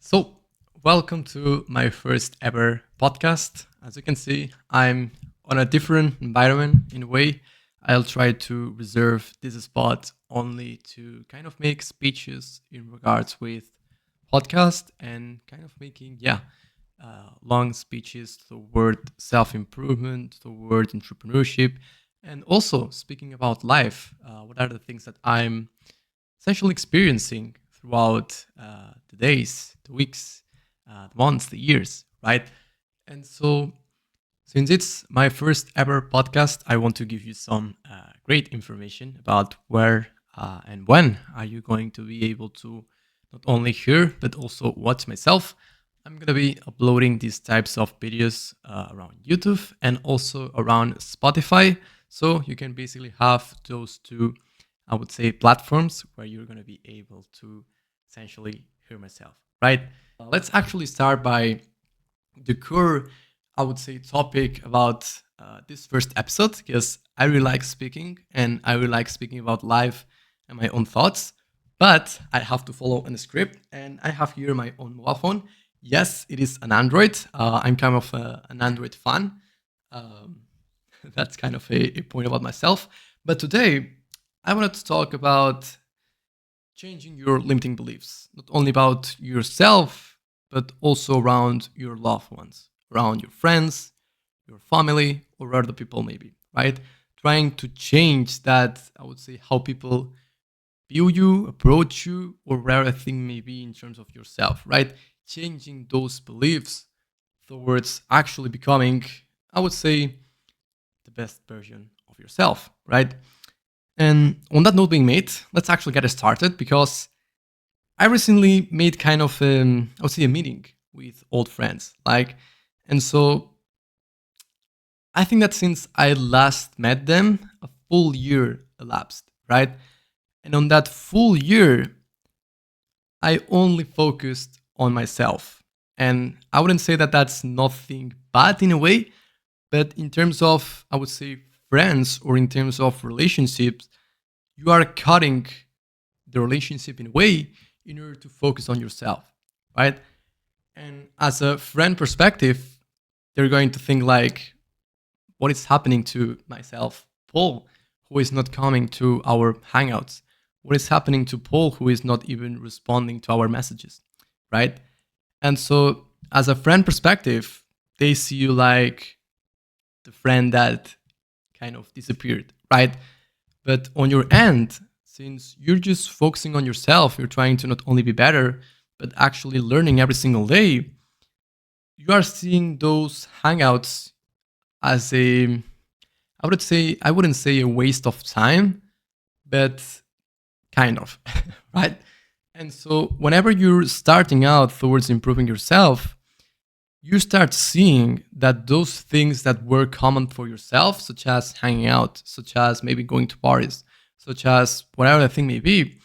So, welcome to my first ever podcast. As you can see, I'm on a different environment in a way. I'll try to reserve this spot only to kind of make speeches in regards with podcast and kind of making, long speeches toward self improvement, toward entrepreneurship, and also speaking about life. What are the things that I'm essentially experiencing throughout the days, the weeks, the months, the years, right? And so, since it's my first ever podcast, I want to give you some great information about where and when are you going to be able to not only hear but also watch myself. I'm gonna be uploading these types of videos around YouTube and also around Spotify, so you can basically have those two, I would say, platforms where you're gonna be able to essentially hear myself, right? Let's actually start by the core, I would say, topic about this first episode because I really like speaking and I really like speaking about life and my own thoughts. But I have to follow a script and I have here my own mobile phone. Yes, it is an Android. I'm kind of an Android fan. Um, that's kind of a point about myself. But today, I wanted to talk about changing your limiting beliefs, not only about yourself, but also around your loved ones, around your friends, your family, or other people, maybe, right? Trying to change that, I would say, how people view you, approach you, or whatever thing may be in terms of yourself, right? Changing those beliefs towards actually becoming, I would say, the best version of yourself, right? And on that note being made, let's actually get it started because I recently made kind of, I would say, a meeting with old friends. And so I think that since I last met them, a full year elapsed, right? And on that full year, I only focused on myself. And I wouldn't say that that's nothing bad in a way, but in terms of, I would say, friends or in terms of relationships, you are cutting the relationship in a way in order to focus on yourself, right? And as a friend perspective, they're going to think like, what is happening to myself, Paul, who is not coming to our hangouts? What is happening to Paul, who is not even responding to our messages, right? And so, as a friend perspective, they see you like the friend that kind of disappeared, right? But on your end, since you're just focusing on yourself, you're trying to not only be better, but actually learning every single day, you are seeing those hangouts as a, I wouldn't say a waste of time, but kind of, right? And so whenever you're starting out towards improving yourself, you start seeing that those things that were common for yourself, such as hanging out, such as maybe going to parties, such as whatever the thing may be,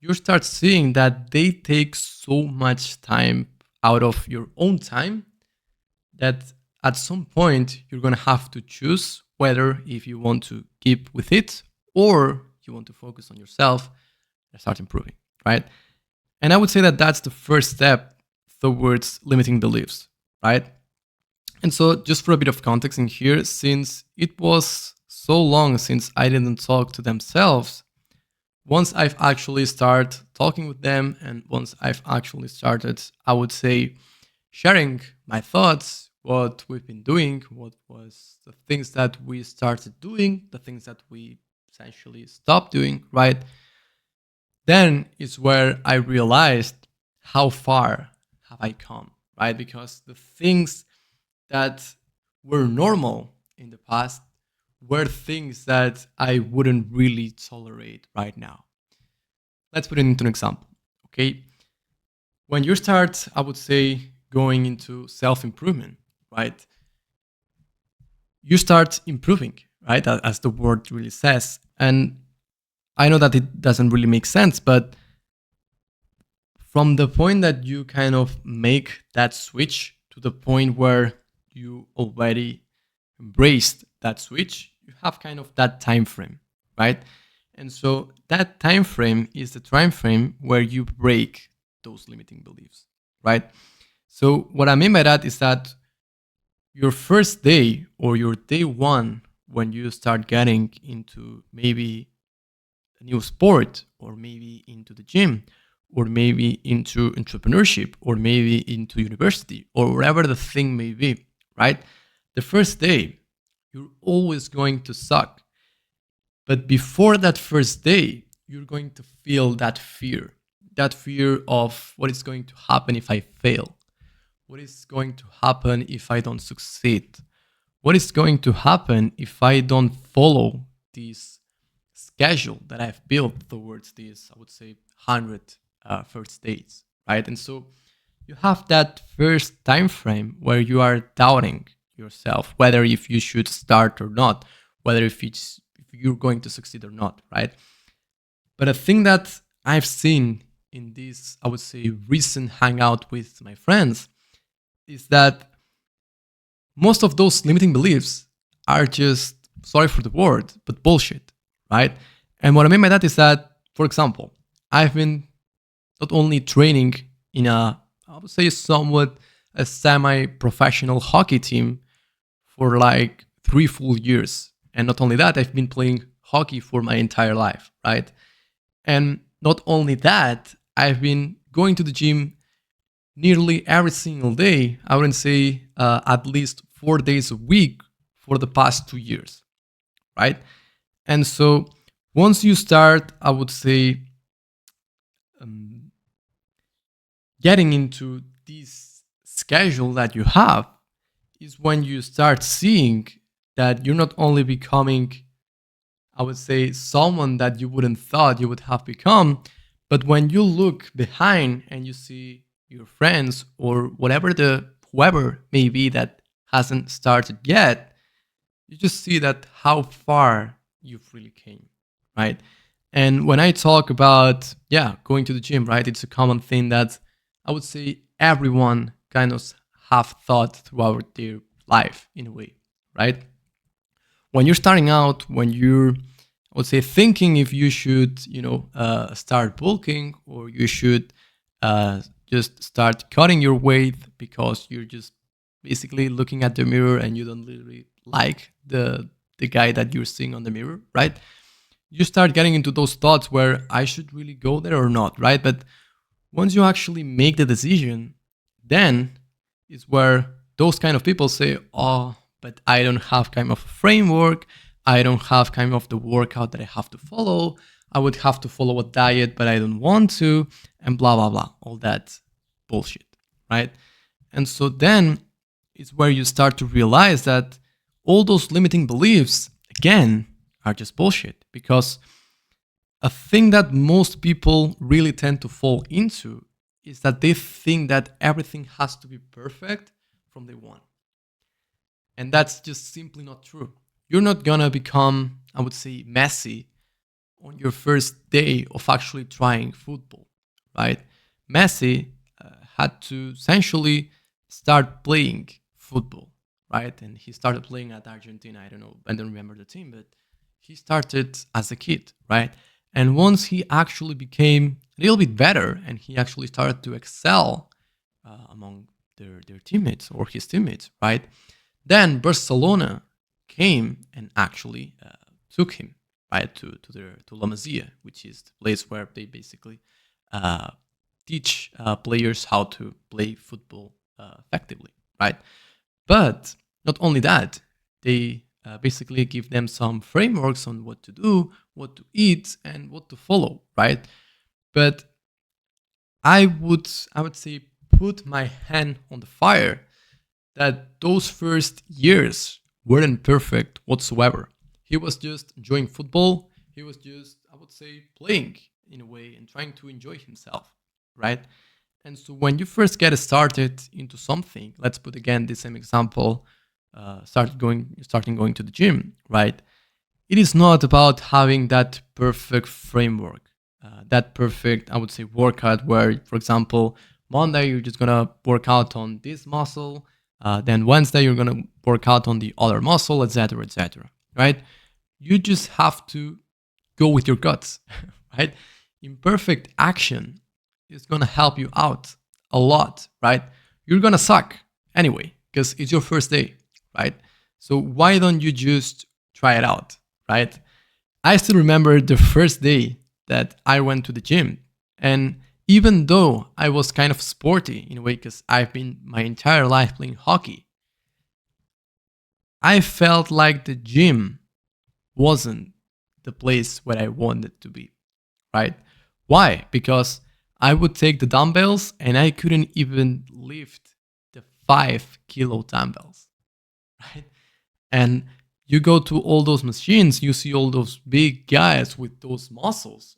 you start seeing that they take so much time out of your own time that at some point you're going to have to choose whether if you want to keep with it or you want to focus on yourself and start improving, right? And I would say that that's the first step towards limiting beliefs, right? And so, just for a bit of context in here, since it was so long since I didn't talk to themselves, once I've actually started talking with them and once I've actually started, I would say, sharing my thoughts, what we've been doing, what was the things that we started doing, the things that we essentially stopped doing, right? Then is where I realized how far have I come, right? Because the things that were normal in the past were things that I wouldn't really tolerate right now. Let's put it into an example, okay? When you start, I would say, going into self improvement, right? You start improving, right? As the word really says. And I know that it doesn't really make sense, but from the point that you kind of make that switch to the point where you already embraced that switch, you have kind of that time frame, right? And so that time frame is the time frame where you break those limiting beliefs, right? So what I mean by that is that your first day or your day one, when you start getting into maybe a new sport, or maybe into the gym, or maybe into entrepreneurship, or maybe into university, or wherever the thing may be, right? The first day, you're always going to suck. But before that first day, you're going to feel that fear of what is going to happen if I fail, what is going to happen if I don't succeed, what is going to happen if I don't follow this schedule that I've built towards this, I would say, 100 first dates, right? And so you have that first time frame where you are doubting yourself, whether if you should start or not, whether if you're going to succeed or not, right? But a thing that I've seen in this, I would say, recent hangout with my friends is that most of those limiting beliefs are just, sorry for the word, but bullshit, right? And what I mean by that is that, for example, I've been not only training in I would say, somewhat a semi professional hockey team for like 3 full years. And not only that, I've been playing hockey for my entire life, right? And not only that, I've been going to the gym nearly every single day. I wouldn't say at least 4 days a week for the past 2 years, right? And so once you start, I would say, um, getting into this schedule that you have, is when you start seeing that you're not only becoming, I would say, someone that you wouldn't thought you would have become, but when you look behind and you see your friends or whatever the whoever may be that hasn't started yet, you just see that how far you've really came, right? And when I talk about, yeah, going to the gym, right, it's a common thing that I would say everyone kind of have thought throughout their life in a way, right? When you're starting out, when you're, I would say, thinking if you should, start bulking, or you should just start cutting your weight because you're just basically looking at the mirror and you don't really like the guy that you're seeing on the mirror, right? You start getting into those thoughts where I should really go there or not, right? But once you actually make the decision, then is where those kind of people say, oh, but I don't have kind of a framework. I don't have kind of the workout that I have to follow. I would have to follow a diet, but I don't want to, and blah, blah, blah. All that bullshit, right? And so then it's where you start to realize that all those limiting beliefs, again, are just bullshit. Because a thing that most people really tend to fall into is that they think that everything has to be perfect from day one. And that's just simply not true. You're not gonna become, I would say, Messi on your first day of actually trying football, right? Messi had to essentially start playing football, right? And he started playing at Argentina. I don't know, I don't remember the team, but he started as a kid, right? And once he actually became a little bit better and he actually started to excel among their teammates or his teammates, right? Then Barcelona came and actually took him, right, to La Masia, which is the place where they basically uh, teach players how to play football effectively, right? But not only that, they basically give them some frameworks on what to do, what to eat, and what to follow, right? But I would say put my hand on the fire that those first years weren't perfect whatsoever. He was just enjoying football. He was just, I would say, playing in a way and trying to enjoy himself, right? And so when you first get started into something, let's put again the same example, starting going to the gym, right? It is not about having that perfect framework, that perfect, I would say, workout where, for example, Monday you're just gonna work out on this muscle, then Wednesday you're gonna work out on the other muscle, etc., right? You just have to go with your guts, right? Imperfect action is gonna help you out a lot, right? You're gonna suck anyway because it's your first day, right? So why don't you just try it out, right? I still remember the first day that I went to the gym. And even though I was kind of sporty in a way, because I've been my entire life playing hockey, I felt like the gym wasn't the place where I wanted to be, right? Why? Because I would take the dumbbells and I couldn't even lift the 5 kilo dumbbells, right? And you go to all those machines, you see all those big guys with those muscles,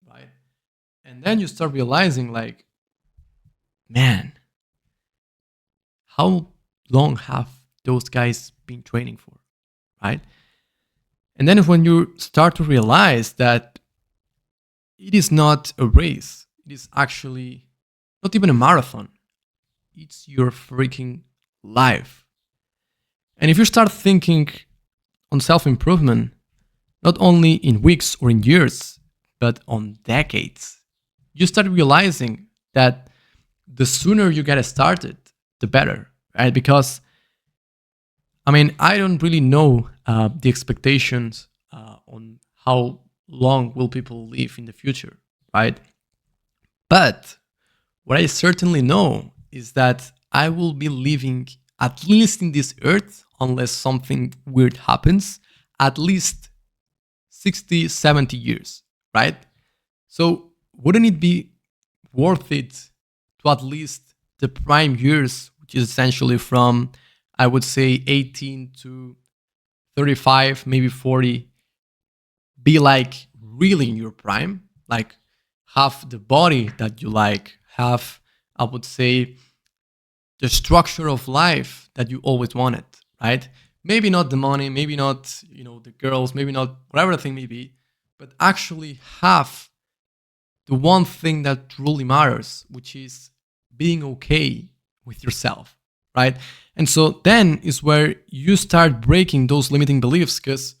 right? And then you start realizing, like, man, how long have those guys been training for, right? And then when you start to realize that it is not a race, it is actually not even a marathon, it's your freaking life. And if you start thinking on self improvement, not only in weeks or in years, but on decades, you start realizing that the sooner you get started, the better, right? Because, I mean, I don't really know the expectations on how long will people live in the future, right? But what I certainly know is that I will be living at least in this earth, unless something weird happens, at least 60, 70 years, right? So wouldn't it be worth it to at least the prime years, which is essentially from, I would say, 18 to 35, maybe 40, be like really in your prime, like have the body that you like, have, I would say, the structure of life that you always wanted, right? Maybe not the money, maybe not, the girls, maybe not whatever the thing may be, but actually have the one thing that truly matters, which is being okay with yourself, right? And so then is where you start breaking those limiting beliefs, because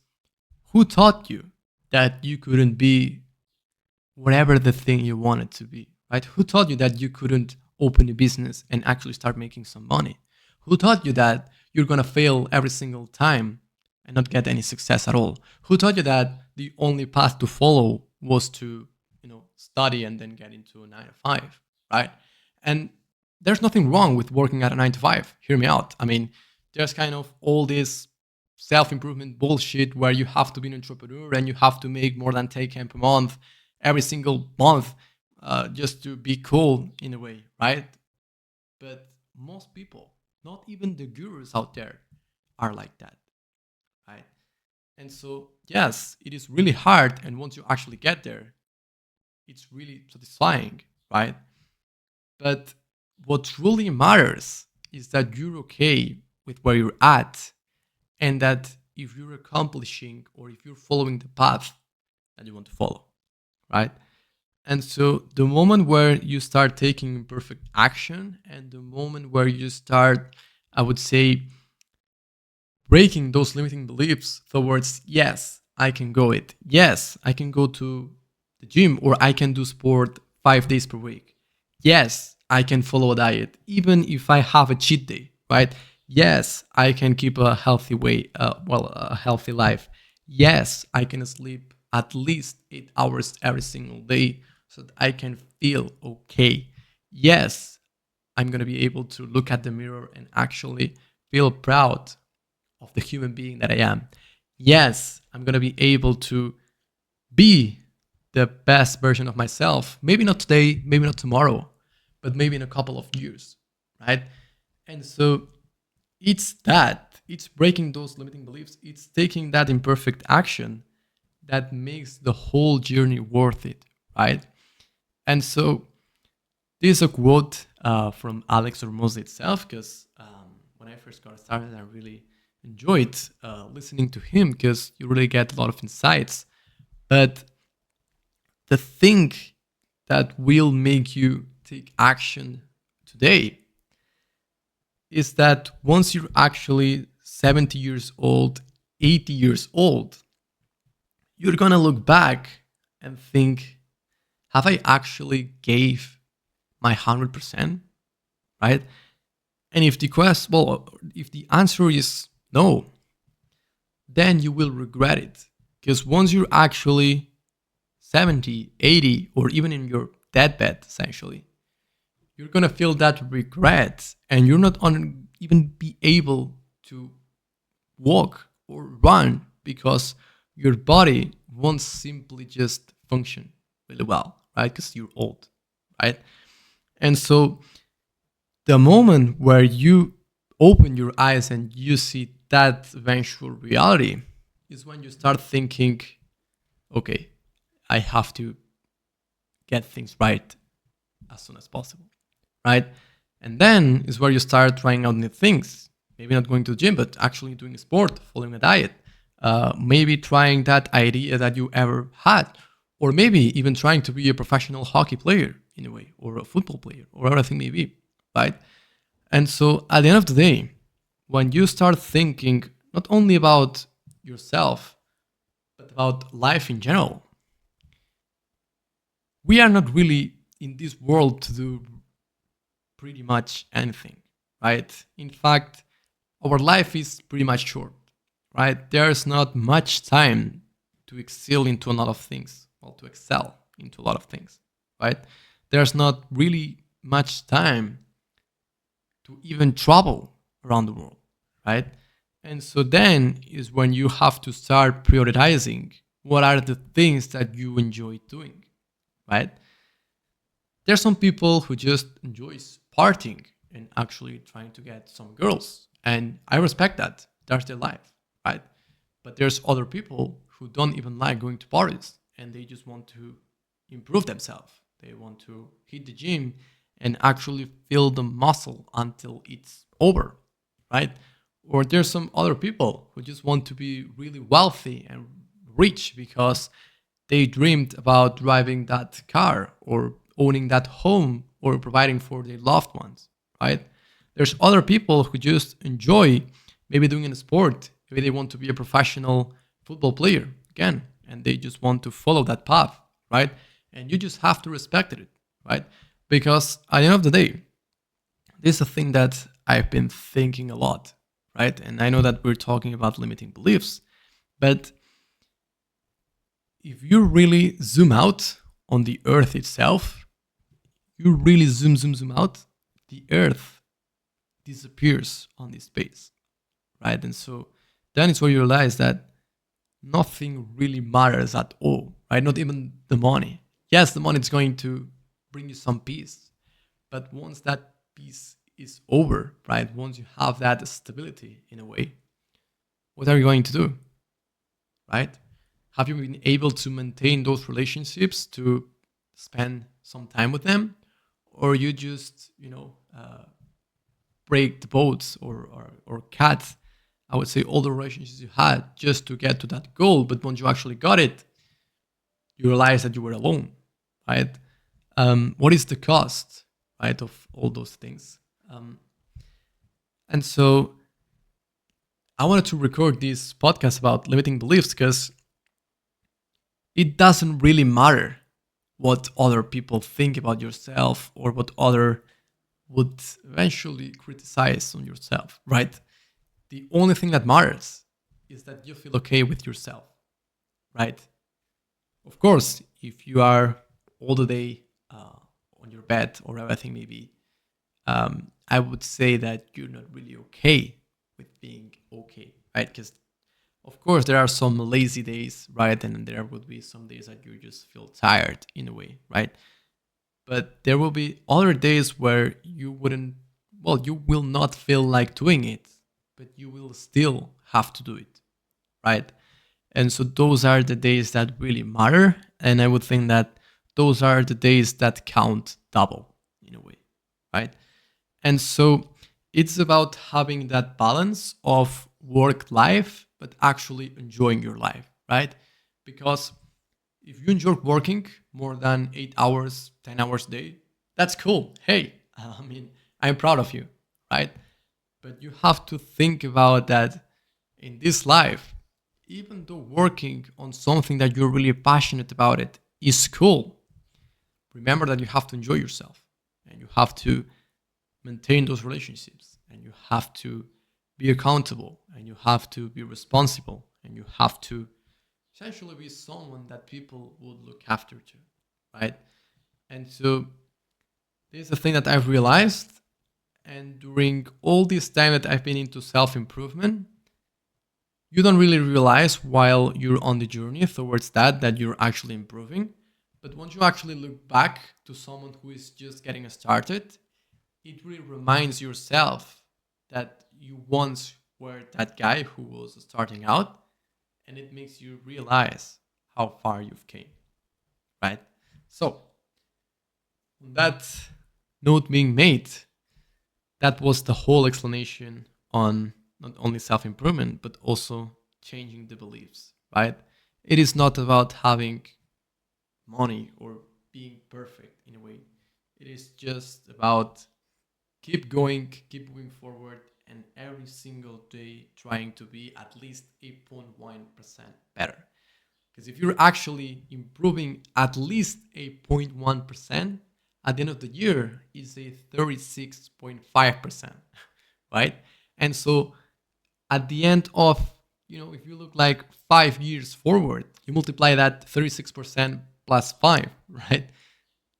who taught you that you couldn't be whatever the thing you wanted to be, right? Who taught you that you couldn't open a business and actually start making some money? Who taught you that you're gonna fail every single time and not get any success at all? Who taught you that the only path to follow was to, study and then get into a 9 to 5, right? And there's nothing wrong with working at a 9 to 5. Hear me out. I mean, there's kind of all this self-improvement bullshit where you have to be an entrepreneur and you have to make more than 10K per month every single month just to be cool in a way, right? But most people, not even the gurus out there, are like that, right? And so, yes, it is really hard. And once you actually get there, it's really satisfying, right? But what really matters is that you're okay with where you're at, and that if you're accomplishing or if you're following the path that you want to follow, right? And so the moment where you start taking imperfect action, and the moment where you start, I would say, breaking those limiting beliefs towards, yes, I can go it. Yes, I can go to the gym, or I can do sport 5 days per week. Yes, I can follow a diet, even if I have a cheat day, right? Yes, I can keep a healthy way, a healthy life. Yes, I can sleep at least 8 hours every single day so that I can feel okay. Yes, I'm going to be able to look at the mirror and actually feel proud of the human being that I am. Yes, I'm going to be able to be the best version of myself. Maybe not today, maybe not tomorrow, but maybe in a couple of years, right? And so it's breaking those limiting beliefs, it's taking that imperfect action that makes the whole journey worth it, right? And so this is a quote from Alex Hormozy itself, because when I first got started, I really enjoyed listening to him because you really get a lot of insights. But the thing that will make you take action today is that once you're actually 70 years old, 80 years old, you're gonna look back and think, have I actually gave my 100%? right? And if the answer is no, then you will regret it. Because once you're actually 70, 80, or even in your deathbed, essentially, you're going to feel that regret and you're not on even be able to walk or run because your body won't simply just function really well, right? Because you're old, right? And so the moment where you open your eyes and you see that eventual reality is when you start thinking, okay, I have to get things right as soon as possible, right? And then is where you start trying out new things. Maybe not going to the gym, but actually doing a sport, following a diet. Maybe trying that idea that you ever had, or maybe even trying to be a professional hockey player in a way, or a football player, or whatever thing may be, right? And so at the end of the day, when you start thinking not only about yourself, but about life in general, we are not really in this world to do pretty much anything, right? In fact, our life is pretty much short, right? There's not much time to excel into a lot of things, well, to excel into a lot of things, right? There's not really much time to even travel around the world, right? And so then is when you have to start prioritizing what are the things that you enjoy doing, right? There's some people who just enjoys partying and actually trying to get some girls, and I respect that. That's their life, right? But there's other people who don't even like going to parties and they just want to improve themselves. They want to hit the gym and actually feel the muscle until it's over, right? Or there's some other people who just want to be really wealthy and rich because they dreamed about driving that car or owning that home or providing for their loved ones, right? There's other people who just enjoy maybe doing a sport. Maybe they want to be a professional football player again, and they just want to follow that path, right? And you just have to respect it, right? Because at the end of the day, this is a thing that I've been thinking a lot, right? And I know that we're talking about limiting beliefs, but if you really zoom out on the earth itself, you really zoom out, the earth disappears on this space, right? And so then it's where you realize that nothing really matters at all, right? Not even the money. Yes, the money is going to bring you some peace, but once that peace is over, right? Once you have that stability in a way, what are you going to do, right? Have you been able to maintain those relationships to spend some time with them, or you just break the boats or cut, I would say, all the relationships you had just to get to that goal, but once you actually got it, you realize that you were alone, right? What is the cost, right, of all those things? And so I wanted to record this podcast about limiting beliefs because it doesn't really matter what other people think about yourself or what other would eventually criticize on yourself, right? The only thing that matters is that you feel okay with yourself, right? Of course, if you are all the day on your bed or everything maybe, I would say that you're not really okay with being okay, right? Because of course there are some lazy days, right? And there would be some days that you just feel tired in a way, right? But there will be other days where you wouldn't, well, you will not feel like doing it, but you will still have to do it, right? And so those are the days that really matter. And I would think that those are the days that count double in a way, right? And so it's about having that balance of work life, but actually enjoying your life, right? Because if you enjoy working more than 8 hours, 10 hours a day, that's cool. Hey, I mean, I'm proud of you, right? But you have to think about that in this life, even though working on something that you're really passionate about it is cool, remember that you have to enjoy yourself and you have to maintain those relationships, and you have to be accountable, and you have to be responsible, and you have to essentially be someone that people would look after to, right? And so this is the thing that I've realized. And during all this time that I've been into self improvement, you don't really realize while you're on the journey towards that you're actually improving. But once you actually look back to someone who is just getting started, it really reminds yourself that you once were that guy who was starting out, and it makes you realize how far you've came, right? So, on that note being made, that was the whole explanation on not only self improvement, but also changing the beliefs, right? It is not about having money or being perfect in a way. It is just about keep moving forward, and every single day trying to be at least 8.1% better. Because if you're actually improving at least 8.1%, at the end of the year is a 36.5%, right? And so at the end of, if you look like 5 years forward, you multiply that 36% plus 5, right?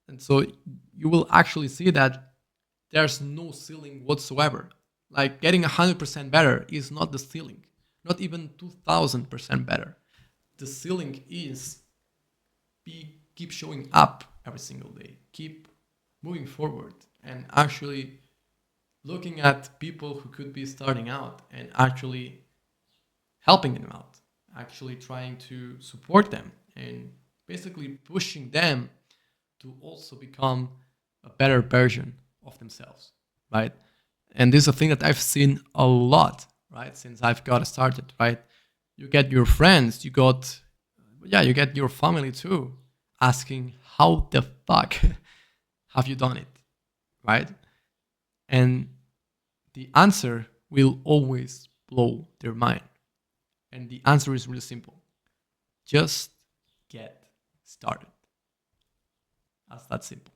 And so you will actually see that there's no ceiling whatsoever. Like getting 100% better is not the ceiling, not even 2000% better. The ceiling is keep showing up every single day, keep moving forward, and actually looking at people who could be starting out and actually helping them out, actually trying to support them and basically pushing them to also become a better version of themselves, right? And this is a thing that I've seen a lot, right, since I've got started, right? You get your friends, you get your family too, asking, how the fuck have you done it, right? And the answer will always blow their mind. And the answer is really simple: just get started. That's that simple.